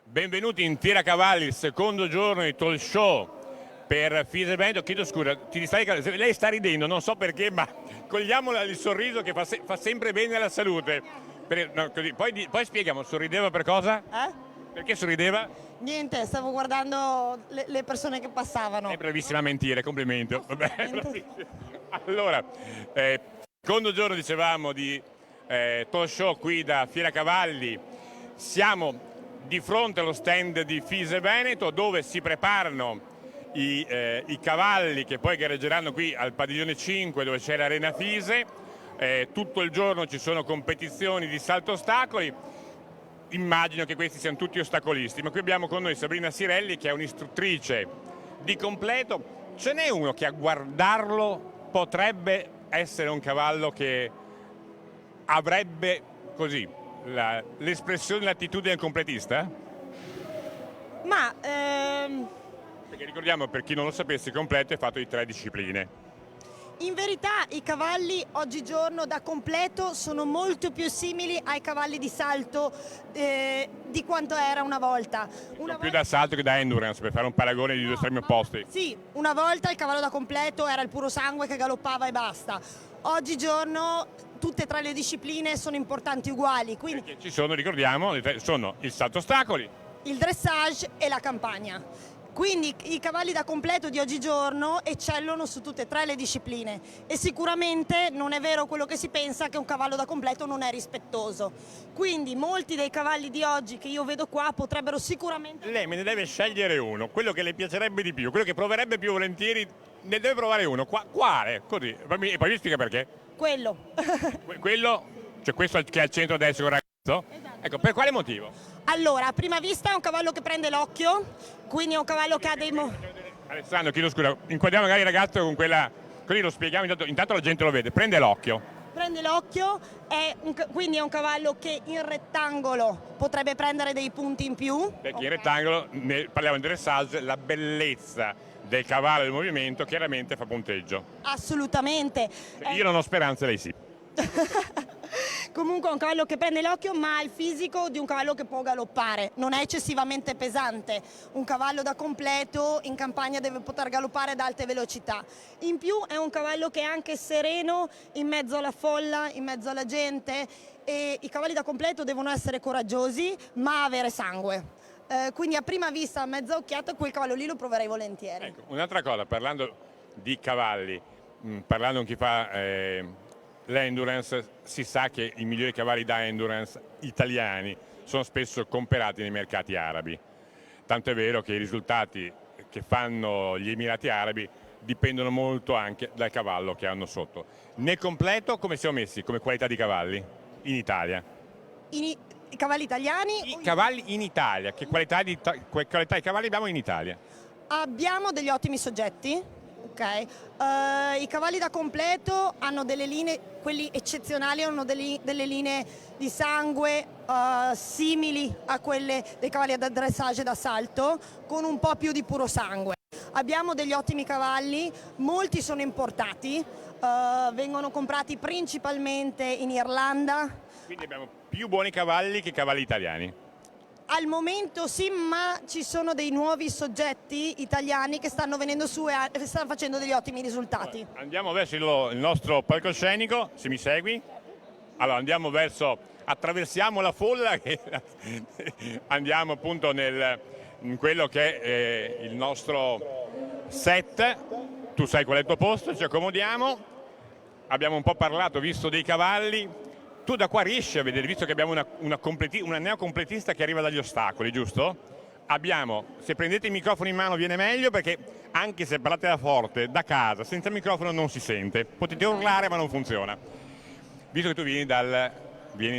Benvenuti in Tiracavalli, il secondo giorno di talk show per Fise Veneto. Chiedo scusa, lei sta ridendo, non so perché, ma cogliamola il sorriso che fa sempre bene alla salute. Poi spieghiamo, sorrideva per cosa? Perché sorrideva? Niente, stavo guardando le persone che passavano. È bravissima a mentire, complimenti. Vabbè, allora, secondo giorno dicevamo di talk show qui da Tiracavalli. Siamo di fronte allo stand di Fise Veneto dove si preparano i cavalli che poi gareggeranno qui al padiglione 5 dove c'è l'Arena Fise. Tutto il giorno ci sono competizioni di salto ostacoli. Immagino che questi siano tutti ostacolisti, ma qui abbiamo con noi Sabrina Sirelli che è un'istruttrice di completo. Ce n'è uno che a guardarlo potrebbe essere un cavallo che avrebbe così l'espressione, l'attitudine completista? Ma Perché ricordiamo, per chi non lo sapesse, il completo è fatto di 3 discipline. in verità i cavalli oggigiorno da completo sono molto più simili ai cavalli di salto di quanto era una volta. Più da salto che da endurance, per fare un paragone di due estremi opposti. Sì, una volta il cavallo da completo era il puro sangue che galoppava e basta. Oggigiorno tutte e tre le discipline sono importanti uguali, quindi Perché ci sono, ricordiamo, sono il salto ostacoli, il dressage e la campagna. Quindi i cavalli da completo di oggigiorno eccellono su tutte e tre le discipline e sicuramente non è vero quello che si pensa, che un cavallo da completo non è rispettoso. Quindi molti dei cavalli di oggi che io vedo qua potrebbero sicuramente... lei me ne deve scegliere uno, quello che le piacerebbe di più, quello che proverebbe più volentieri, ne deve provare uno. Quale? Così, e poi mi spiega perché. Quello. Quello, cioè questo che è al centro destra, ragazzo? Esatto. Ecco, per quale motivo? Allora, a prima vista è un cavallo che prende l'occhio, quindi è un cavallo che ha dei... Alessandro, chiedo scusa, inquadriamo magari il ragazzo con quella, così lo spieghiamo, intanto la gente lo vede, prende l'occhio. Prende l'occhio, quindi è un cavallo che in rettangolo potrebbe prendere dei punti in più. Perché in rettangolo, parliamo di dressage, la bellezza del cavallo e del movimento chiaramente fa punteggio. Assolutamente. Io non ho speranze, lei sì. Comunque è un cavallo che prende l'occhio, ma ha il fisico di un cavallo che può galoppare, non è eccessivamente pesante. Un cavallo da completo in campagna deve poter galoppare ad alte velocità. In più è un cavallo che è anche sereno in mezzo alla folla, in mezzo alla gente, e i cavalli da completo devono essere coraggiosi ma avere sangue. Quindi a prima vista, a mezza occhiata, quel cavallo lì lo proverei volentieri. Ecco, un'altra cosa, parlando di cavalli, parlando con chi fa l'endurance, si sa che i migliori cavalli da endurance italiani sono spesso comprati nei mercati arabi. Tanto è vero che i risultati che fanno gli Emirati Arabi dipendono molto anche dal cavallo che hanno sotto. Nel completo come siamo messi come qualità di cavalli in Italia? I cavalli italiani? I cavalli in Italia, che qualità di cavalli abbiamo in Italia? Abbiamo degli ottimi soggetti, ok? I cavalli da completo hanno delle linee, quelli eccezionali hanno delle linee di sangue simili a quelle dei cavalli da dressage e da salto, con un po' più di puro sangue. Abbiamo degli ottimi cavalli, molti sono importati, vengono comprati principalmente in Irlanda. Quindi abbiamo più buoni cavalli che cavalli italiani. Al momento sì, ma ci sono dei nuovi soggetti italiani che stanno venendo su e stanno facendo degli ottimi risultati. Andiamo verso il nostro palcoscenico, se mi segui. Allora andiamo attraversiamo la folla e andiamo appunto in quello che è il nostro set. Tu sai qual è il tuo posto, ci accomodiamo. Abbiamo un po' parlato, visto dei cavalli. Tu da qua riesci a vedere, visto che abbiamo una neocompletista che arriva dagli ostacoli, giusto? Se prendete il microfono in mano viene meglio, perché anche se parlate da forte, da casa, senza il microfono non si sente. Potete urlare ma non funziona. Visto che tu vieni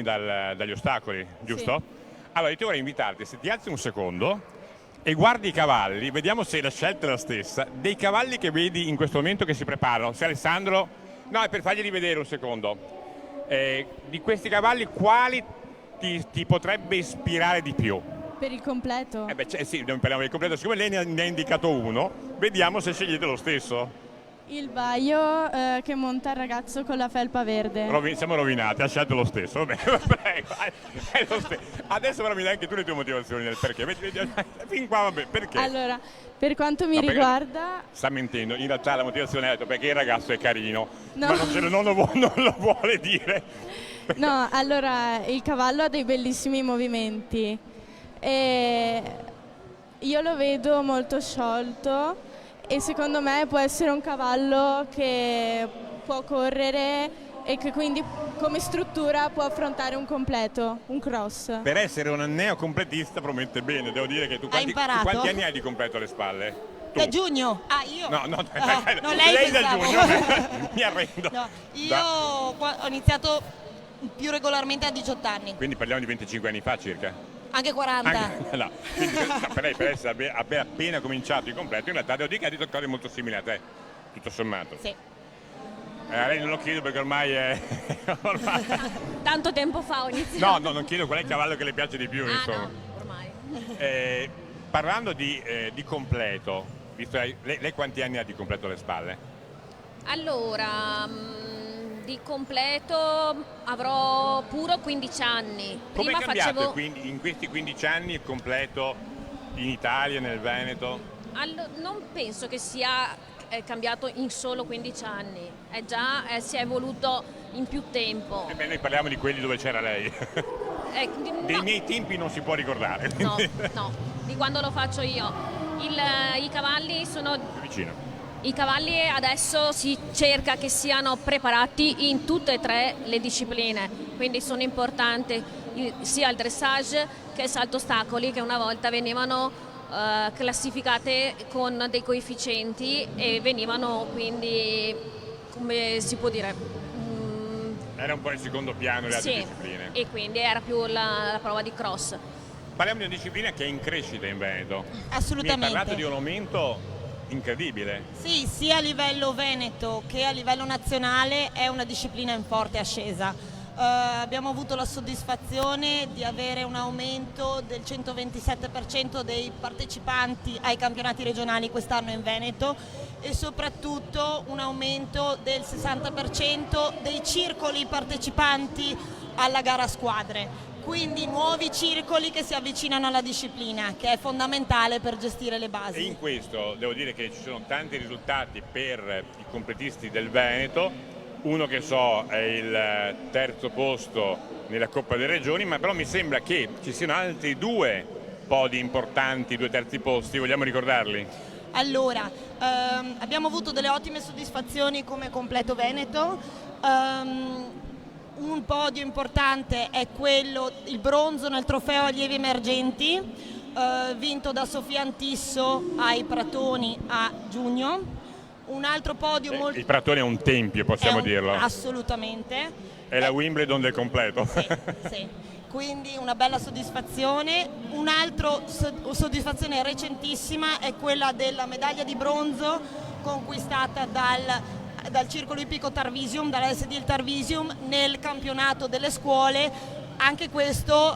dagli ostacoli, giusto? Sì. Allora io ti vorrei invitarti, se ti alzi un secondo e guardi i cavalli, vediamo se la scelta è la stessa, dei cavalli che vedi in questo momento che si preparano. Se Alessandro... No, è per farglieli vedere un secondo. Di questi cavalli quali ti potrebbe ispirare di più? Per il completo? Sì, non parliamo del completo, siccome lei ne ha indicato uno, vediamo se scegliete lo stesso. Il Baio che monta il ragazzo con la felpa verde. Siamo rovinati, ha scelto lo stesso, va bene, prego, è lo stesso. Adesso però mi dai anche tu le tue motivazioni del perché. Fin qua, vabbè, perché? Allora, per quanto mi No, perché riguarda... sta mentendo, in realtà la motivazione è detto perché il ragazzo è carino, No. ma non lo vuole dire. No, allora, il cavallo ha dei bellissimi movimenti e io lo vedo molto sciolto e secondo me può essere un cavallo che può correre e che quindi come struttura può affrontare un completo, un cross. Per essere un neocompletista promette bene, devo dire che tu imparato? quanti anni hai di completo alle spalle? Tu? Da giugno? Ah, io? No, No, lei da pensavo. giugno, mi arrendo. No, io ho iniziato più regolarmente a 18 anni, Quindi parliamo di 25 anni fa circa? anche 40. No. Quindi, no, per lei per essere appena cominciato il completo, in realtà devo dire che ha detto cose molto simili a te, tutto sommato. Sì. A lei non lo chiedo perché ormai è... Tanto tempo fa ho iniziato. No, non chiedo qual è il cavallo che le piace di più, insomma. No, ormai. Parlando di completo, visto lei quanti anni ha di completo alle spalle? Allora, di completo avrò puro 15 anni. Come è Prima cambiato facevo... quindi in questi 15 anni il completo in Italia, nel Veneto? Non penso che sia cambiato in solo 15 anni, si è evoluto in più tempo. Ebbene, noi parliamo di quelli dove c'era lei. Dei miei tempi non si può ricordare. No, di quando lo faccio io. I cavalli sono... Vicino. I cavalli adesso si cerca che siano preparati in tutte e tre le discipline, quindi sono importanti sia il dressage che il salto ostacoli, che una volta venivano classificate con dei coefficienti e venivano quindi, come si può dire, Era un po' in secondo piano le altre sì, discipline. e quindi era più la prova di cross. Parliamo di una disciplina che è in crescita in Veneto. Assolutamente. Mi hai parlato di un aumento incredibile. Sì, sia a livello veneto che a livello nazionale è una disciplina in forte ascesa. Abbiamo avuto la soddisfazione di avere un aumento del 127% dei partecipanti ai campionati regionali quest'anno in Veneto e soprattutto un aumento del 60% dei circoli partecipanti alla gara a squadre. Quindi nuovi circoli che si avvicinano alla disciplina, che è fondamentale per gestire le basi. E in questo devo dire che ci sono tanti risultati per i completisti del Veneto. Uno che so è il terzo posto nella Coppa delle Regioni, ma però mi sembra che ci siano altri due podi importanti, due terzi posti, vogliamo ricordarli? Allora, abbiamo avuto delle ottime soddisfazioni come completo Veneto. Un podio importante è il bronzo nel trofeo allievi emergenti, vinto da Sofia Antisso ai Pratoni a giugno. Un altro podio molto... Il Pratone è un tempio, possiamo dirlo. Assolutamente. È la Wimbledon del completo. Sì. Quindi una bella soddisfazione. Un'altra soddisfazione recentissima è quella della medaglia di bronzo conquistata dal Circolo Ippico Tarvisium, dall'SD il Tarvisium, nel campionato delle scuole. Anche questo...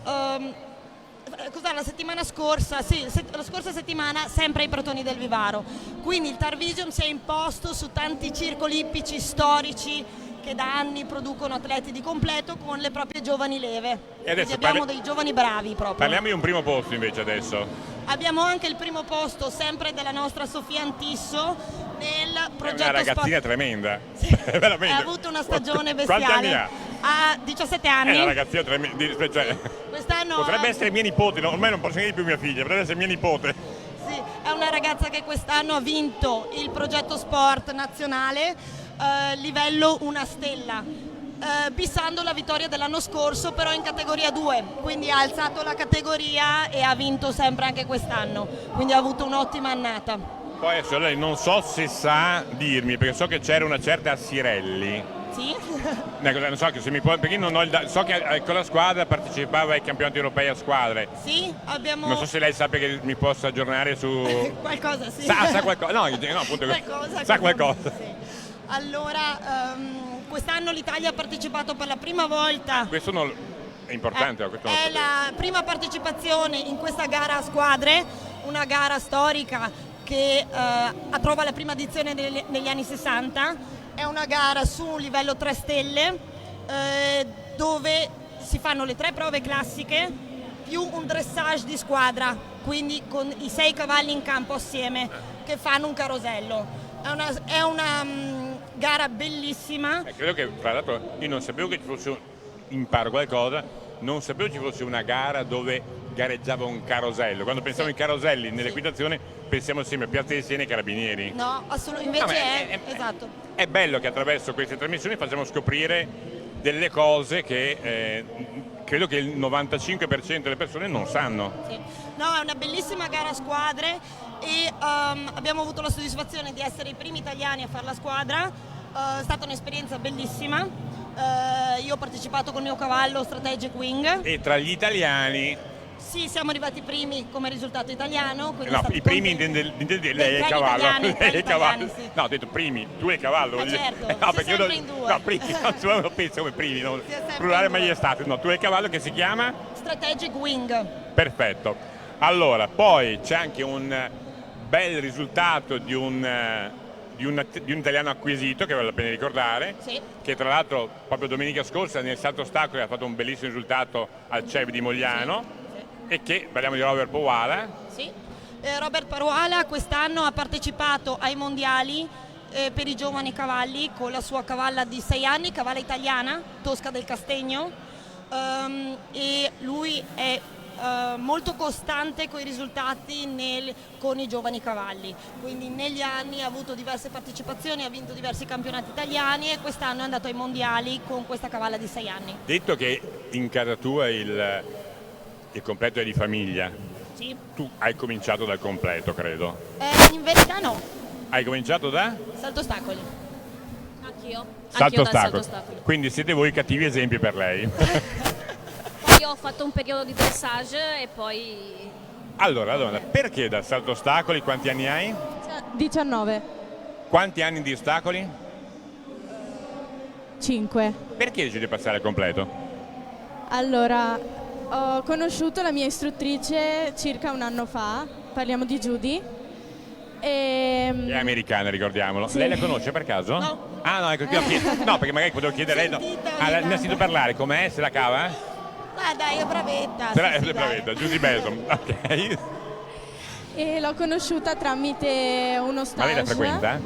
la settimana scorsa, sì, la scorsa settimana sempre ai Pratoni del Vivaro. Quindi il Tarvisium si è imposto su tanti circoli ippici storici che da anni producono atleti di completo con le proprie giovani leve. E adesso quindi abbiamo dei giovani bravi proprio. Parliamo di un primo posto invece adesso. Abbiamo anche il primo posto sempre della nostra Sofia Antisso nel progetto È una ragazzina Sport. tremenda. Sì, Veramente. ha avuto una stagione bestiale. Quanti anni ha? Ha 17 anni. È una ragazzina tremenda. Cioè, Quest'anno potrebbe essere mia nipote, no, ormai non posso neanche più mia figlia, potrebbe essere mia nipote. Sì, è una ragazza che quest'anno ha vinto il progetto sport nazionale livello una stella, bissando la vittoria dell'anno scorso però in categoria 2, quindi ha alzato la categoria e ha vinto sempre anche quest'anno, quindi ha avuto un'ottima annata. Poi adesso lei non so se sa dirmi, perché so che c'era una certa Assirelli. Sì? Non so che se mi può, perché non ho so che con la squadra partecipava ai campionati europei a squadre. Sì, abbiamo... Non so se lei sappia che mi possa aggiornare su... Qualcosa, sì. Sa qualcosa? No, appunto, qualcosa, sa qualcosa. Sì. Allora, quest'anno l'Italia ha partecipato per la prima volta. Questo non è importante. Questo non è la prima partecipazione in questa gara a squadre, una gara storica che trova la prima edizione negli anni 60, è una gara su un livello 3 stelle dove si fanno le 3 prove classiche più un dressage di squadra, quindi con i 6 cavalli in campo assieme che fanno un carosello. È una gara bellissima. Credo che, tra l'altro, io non sapevo che ci fosse, imparo qualcosa, non sapevo ci fosse una gara dove gareggiava un carosello. Quando pensiamo ai caroselli nell'equitazione pensiamo sempre a Piazza dei Siena e Carabinieri. No, assolutamente, invece esatto. È bello che attraverso queste trasmissioni facciamo scoprire delle cose che credo che il 95% delle persone non sanno. Sì. No, è una bellissima gara a squadre e abbiamo avuto la soddisfazione di essere i primi italiani a fare la squadra. È stata un'esperienza bellissima. Io ho partecipato con il mio cavallo Strategic Wing. E tra gli italiani... Sì, siamo arrivati primi come risultato italiano. No, i primi intende lei è il cavallo. Lei è il cavallo. Sì. No, ho detto primi, tu è il cavallo. Ma certo, no, perché io in due. No, primi, non lo penso come primi, no, plurale maiestatis. No, tu è il cavallo che si chiama? Strategic Wing. Perfetto. Allora, poi c'è anche un bel risultato di un italiano acquisito che vale la pena ricordare, sì, che tra l'altro proprio domenica scorsa nel salto ostacoli ha fatto un bellissimo risultato al CEV di Mogliano, sì, e che parliamo di Robert Powala. Sì. Robert Powala quest'anno ha partecipato ai mondiali per i giovani cavalli con la sua cavalla di 6 anni, cavalla italiana, Tosca del Castegno, e lui è molto costante con i risultati con i giovani cavalli, quindi negli anni ha avuto diverse partecipazioni, ha vinto diversi campionati italiani e quest'anno è andato ai mondiali con questa cavalla di 6 anni. Detto che in casa tua il completo è di famiglia, sì, tu hai cominciato dal completo, credo. In verità no. Hai cominciato da? Salto ostacoli. Anch'io. Salto Salto ostacoli. Quindi siete voi cattivi esempi per lei. Poi ho fatto un periodo di dressage e poi... Allora, donna, perché dal salto ostacoli? Quanti anni hai? 19. Quanti anni di ostacoli? 5. Perché decidi di passare al completo? Allora, ho conosciuto la mia istruttrice circa un anno fa, parliamo di Judy. È americana, ricordiamolo. Sì. Lei la conosce per caso? No. Ah no, ecco, no, perché magari potevo chiedere lei. No. Ne ha sentito parlare, com'è? Se la cava? Ah dai, è bravetta. È bravetta, Judy Belson, ok. E l'ho conosciuta tramite uno stage. Ma lei la frequenta?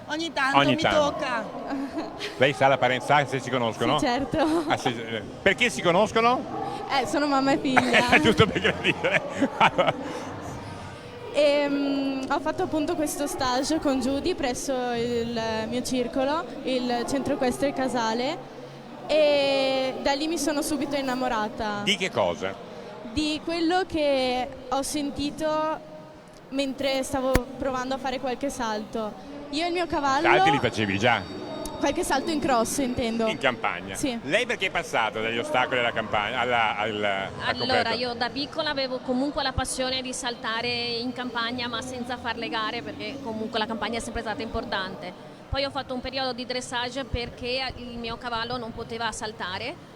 Ogni tanto Ogni mi tanto. tocca. Lei sa la parenza se si conoscono? Sì, certo. Perché si conoscono? Sono mamma e figlia. Giusto per dire. Ho fatto appunto questo stage con Judy presso il mio circolo, il centro equestre Casale, e da lì mi sono subito innamorata. Di che cosa? Di quello che ho sentito mentre stavo provando a fare qualche salto. Io e il mio cavallo... Salti li facevi già? Qualche salto in cross, intendo. In campagna? Sì. Lei perché è passata dagli ostacoli alla campagna? Al Allora, io da piccola avevo comunque la passione di saltare in campagna, ma senza fare le gare, perché comunque la campagna è sempre stata importante. Poi ho fatto un periodo di dressage perché il mio cavallo non poteva saltare,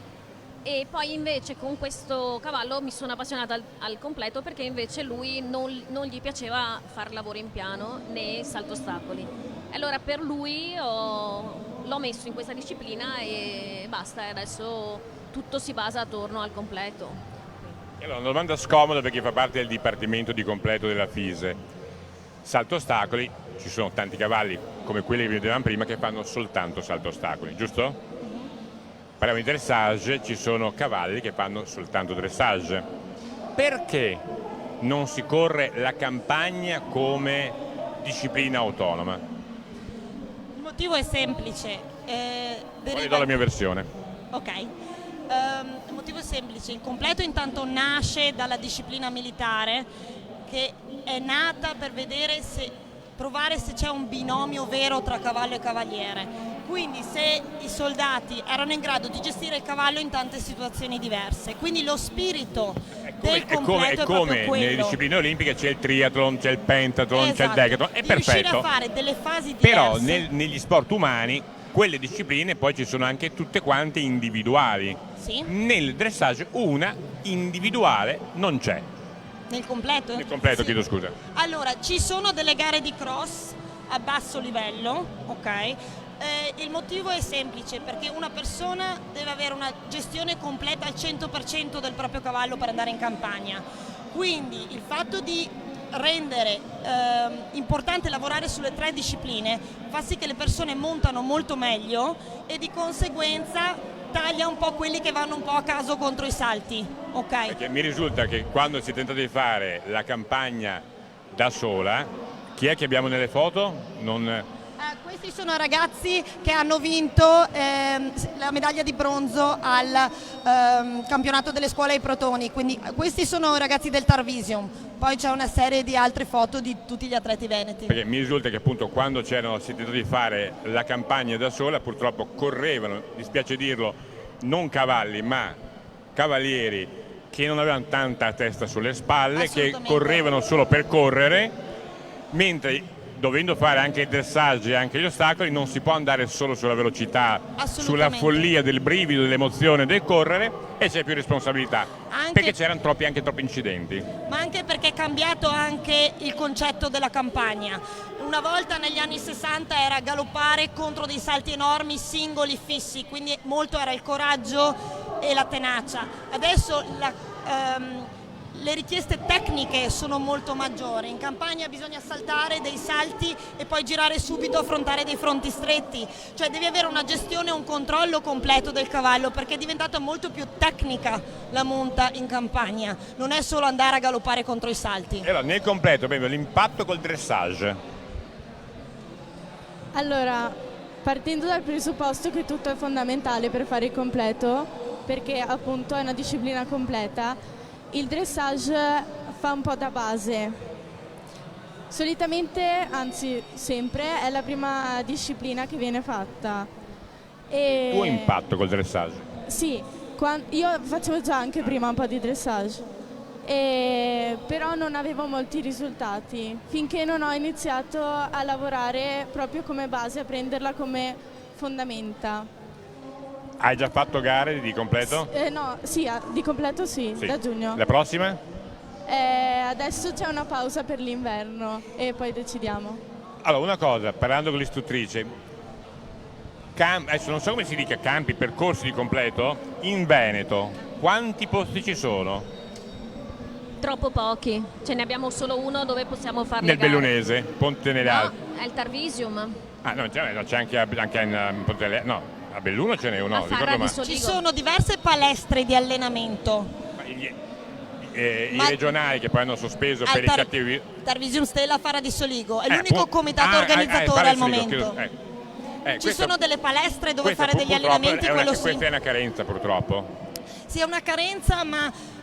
e poi invece con questo cavallo mi sono appassionata al completo, perché invece lui non gli piaceva fare lavoro in piano né salto ostacoli. Allora per lui l'ho messo in questa disciplina e basta, e adesso tutto si basa attorno al completo. Allora, una domanda scomoda per chi fa parte del dipartimento di completo della FISE. Salto ostacoli, ci sono tanti cavalli come quelli che vedevamo prima che fanno soltanto salto ostacoli, giusto? Parliamo di dressage, ci sono cavalli che fanno soltanto dressage. Perché non si corre la campagna come disciplina autonoma? Il motivo è semplice. Poi do la mia versione. Ok. Il motivo è semplice. Il completo intanto nasce dalla disciplina militare, che è nata per provare se c'è un binomio vero tra cavallo e cavaliere. Quindi se i soldati erano in grado di gestire il cavallo in tante situazioni diverse. Quindi lo spirito del completo è proprio quello. Nelle discipline olimpiche c'è il triathlon, c'è il pentathlon, c'è il Esatto. decathlon, è Di perfetto. riuscire a fare delle fasi diverse. Però negli sport umani quelle discipline poi ci sono anche tutte quante individuali. Sì. Nel dressage una individuale non c'è. Nel completo? Nel completo, Sì. chiedo scusa. Allora, ci sono delle gare di cross a basso livello, ok? Il motivo è semplice, perché una persona deve avere una gestione completa al 100% del proprio cavallo per andare in campagna. Quindi il fatto di rendere importante lavorare sulle 3 discipline fa sì che le persone montano molto meglio e di conseguenza taglia un po' quelli che vanno un po' a caso contro i salti, ok? Perché mi risulta che quando si è tentato di fare la campagna da sola, chi è che abbiamo nelle foto? Questi sono ragazzi che hanno vinto la medaglia di bronzo al campionato delle scuole ai Protoni, quindi questi sono ragazzi del Tarvisium. Poi c'è una serie di altre foto di tutti gli atleti veneti. Perché mi risulta che appunto quando si è tentato di fare la campagna da sola, purtroppo correvano, dispiace dirlo, non cavalli ma cavalieri che non avevano tanta testa sulle spalle, che correvano solo per correre, mentre dovendo fare anche il dressage e anche gli ostacoli non si può andare solo sulla velocità, sulla follia del brivido, dell'emozione del correre, e c'è più responsabilità, perché c'erano anche troppi incidenti. Ma anche perché è cambiato anche il concetto della campagna. Una volta negli anni 60 era galoppare contro dei salti enormi, singoli, fissi, quindi molto era il coraggio e la tenacia. Adesso le richieste tecniche sono molto maggiori. In campagna bisogna saltare dei salti e poi girare subito, affrontare dei fronti stretti, cioè devi avere una gestione e un controllo completo del cavallo, perché è diventata molto più tecnica la monta in campagna, non è solo andare a galoppare contro i salti. E allora, nel completo, l'impatto col dressage. Allora, partendo dal presupposto che tutto è fondamentale per fare il completo, perché appunto è una disciplina completa, il dressage fa un po' da base. Solitamente, anzi sempre, è la prima disciplina che viene fatta. Il tuo impatto col dressage? Sì, io facevo già anche prima un po' di dressage, però non avevo molti risultati, finché non ho iniziato a lavorare proprio come base, a prenderla come fondamenta. Hai già fatto gare di completo? No, sì, di completo sì, da giugno. La prossima? Adesso c'è una pausa per l'inverno e poi decidiamo. Allora, una cosa, parlando con l'istruttrice, adesso non so come si dica, campi, percorsi di completo, in Veneto, quanti posti ci sono? Troppo pochi, ce ne abbiamo solo uno dove possiamo fare Nel le gare. Bellunese, Ponte nelle Alpi. No, è il Tarvisium. Ah, no, c'è anche in Ponte nelle Alpi, no. A Belluno ce n'è uno, A Farra di Soligo. Ci sono diverse palestre di allenamento. I regionali che poi hanno sospeso per i cattivi. Tarvisium Stella, Farra di Soligo, è l'unico comitato organizzatore al momento. Ci sono delle palestre dove fare degli allenamenti, quello sì. Questa è una carenza purtroppo. Sì, è una carenza, ma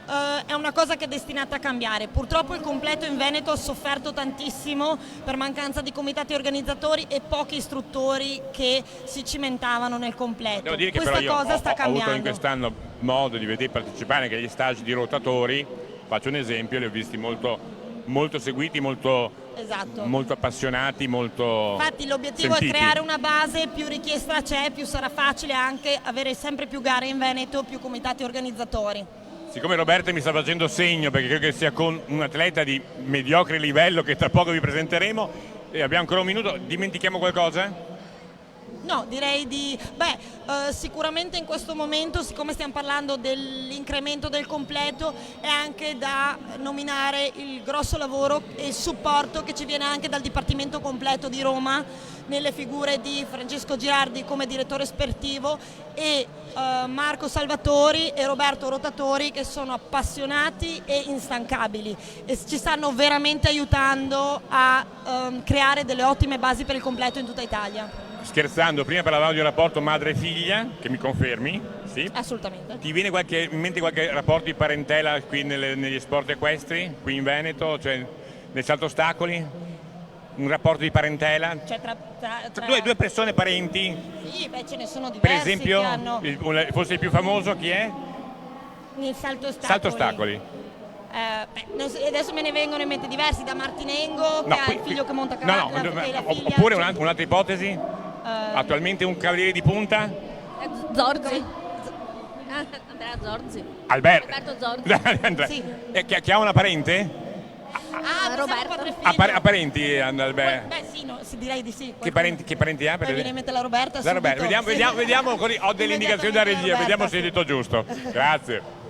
è una cosa che è destinata a cambiare. Purtroppo il completo in Veneto ha sofferto tantissimo per mancanza di comitati organizzatori e pochi istruttori che si cimentavano nel completo. Devo dire che Questa però cosa sta ho cambiando. avuto in quest'anno modo di vedere partecipare anche agli stage di rotatori. Faccio un esempio, li ho visti molto seguiti, molto appassionati, molto Infatti l'obiettivo sentiti. è creare una base, più richiesta c'è, più sarà facile anche avere sempre più gare in Veneto, più comitati organizzatori. Siccome Roberta mi sta facendo segno, perché credo che sia con un atleta di mediocre livello che tra poco vi presenteremo, e abbiamo ancora un minuto, dimentichiamo qualcosa? No, direi sicuramente in questo momento, siccome stiamo parlando dell'incremento del completo, è anche da nominare il grosso lavoro e il supporto che ci viene anche dal Dipartimento Completo di Roma, nelle figure di Francesco Girardi come direttore sportivo e Marco Salvatori e Roberto Rotatori, che sono appassionati e instancabili e ci stanno veramente aiutando a creare delle ottime basi per il completo in tutta Italia. Scherzando, prima parlavamo di un rapporto madre-figlia, che mi confermi? Sì? Assolutamente. Ti viene in mente qualche rapporto di parentela qui negli sport equestri, qui in Veneto, cioè nel salto ostacoli? Un rapporto di parentela? Cioè Due persone parenti? Sì, ce ne sono diversi. Per esempio, che hanno forse il più famoso chi è? nel salto ostacoli. Salto ostacoli. Adesso me ne vengono in mente diversi, da Martinengo, che ha il figlio che monta cavallo, oppure un'altra ipotesi? Attualmente un cavaliere di punta? Zorzi. Andrea Zorzi. Alberto Zorzi. Sì. Che ha una parente? Roberta. Ha parenti Adalberto? Beh sì, no, direi di sì. Che parenti ha? Mi viene in mente la Roberta. La Roberta. subito. Vediamo, così ho delle indicazioni da regia, vediamo se hai detto giusto. Grazie.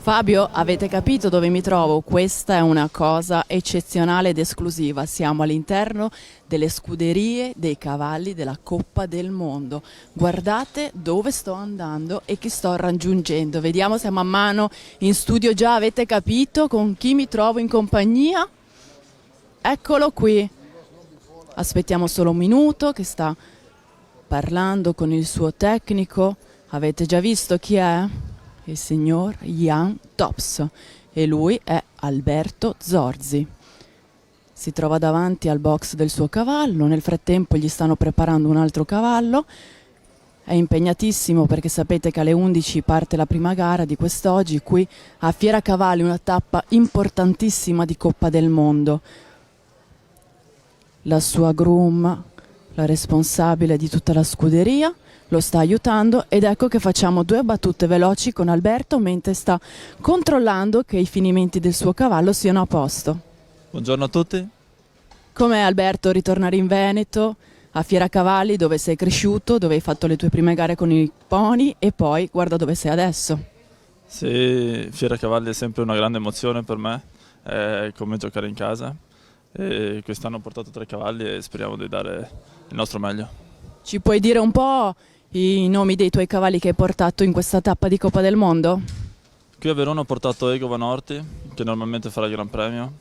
Fabio, avete capito dove mi trovo? Questa è una cosa eccezionale ed esclusiva. Siamo all'interno delle scuderie dei cavalli della Coppa del Mondo. Guardate dove sto andando e chi sto raggiungendo. Vediamo se man mano in studio già avete capito con chi mi trovo in compagnia. Eccolo qui. Aspettiamo solo un minuto che sta parlando con il suo tecnico. Avete già visto chi è? Il signor Jan Tops e lui è Alberto Zorzi. Si trova davanti al box del suo cavallo, nel frattempo gli stanno preparando un altro cavallo, è impegnatissimo perché sapete che alle 11 parte la prima gara di quest'oggi qui a Fiera Cavalli, una tappa importantissima di Coppa del Mondo. La sua groom, la responsabile di tutta la scuderia, lo sta aiutando ed ecco che facciamo 2 battute veloci con Alberto mentre sta controllando che i finimenti del suo cavallo siano a posto. Buongiorno a tutti. Com'è Alberto ritornare in Veneto, a Fiera Cavalli dove sei cresciuto, dove hai fatto le tue prime gare con i pony e poi guarda dove sei adesso? Sì, Fiera Cavalli è sempre una grande emozione per me, è come giocare in casa e quest'anno ho portato 3 cavalli e speriamo di dare il nostro meglio. Ci puoi dire un po' i nomi dei tuoi cavalli che hai portato in questa tappa di Coppa del Mondo? Qui a Verona ho portato Ego Van Orti, che normalmente farà il Gran Premio,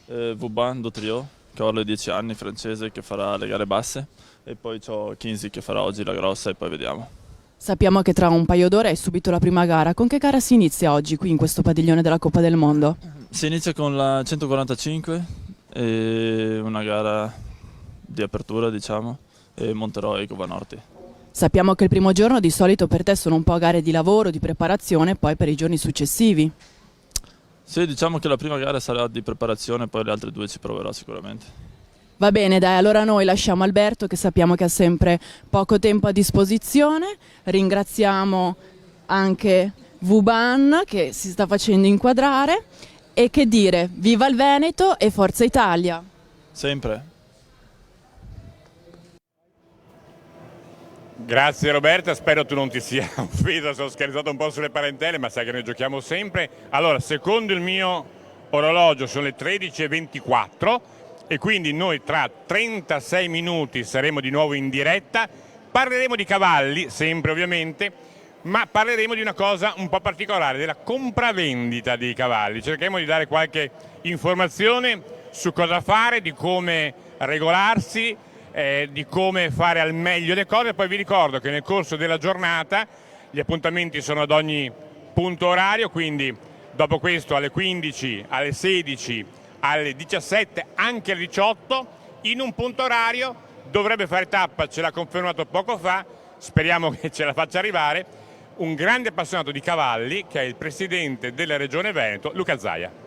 Vauban Dautriot, cavallo di 10 anni, francese, che farà le gare basse, e poi c'ho Kinsey che farà oggi la grossa e poi vediamo. Sappiamo che tra un paio d'ore hai subito la prima gara. Con che gara si inizia oggi qui in questo padiglione della Coppa del Mondo? Si inizia con la 145 e una gara di apertura, diciamo, e monterò Ego Van Orti. Sappiamo che il primo giorno di solito per te sono un po' gare di lavoro, di preparazione e poi per i giorni successivi. Sì, diciamo che la prima gara sarà di preparazione, poi le altre 2 ci proverò sicuramente. Va bene, dai, allora noi lasciamo Alberto che sappiamo che ha sempre poco tempo a disposizione. Ringraziamo anche Vauban che si sta facendo inquadrare e che dire, viva il Veneto e Forza Italia! Sempre. Grazie Roberta, spero tu non ti sia offesa, sono scherzato un po' sulle parentele, ma sai che noi giochiamo sempre. Allora, secondo il mio orologio sono le 13:24 e quindi noi tra 36 minuti saremo di nuovo in diretta, parleremo di cavalli, sempre ovviamente, ma parleremo di una cosa un po' particolare, della compravendita dei cavalli. Cercheremo di dare qualche informazione su cosa fare, di come regolarsi, di come fare al meglio le cose. Poi vi ricordo che nel corso della giornata gli appuntamenti sono ad ogni punto orario, quindi dopo questo alle 15, alle 16, alle 17, anche alle 18, in un punto orario dovrebbe fare tappa, ce l'ha confermato poco fa, speriamo che ce la faccia arrivare, un grande appassionato di cavalli che è il presidente della Regione Veneto, Luca Zaia.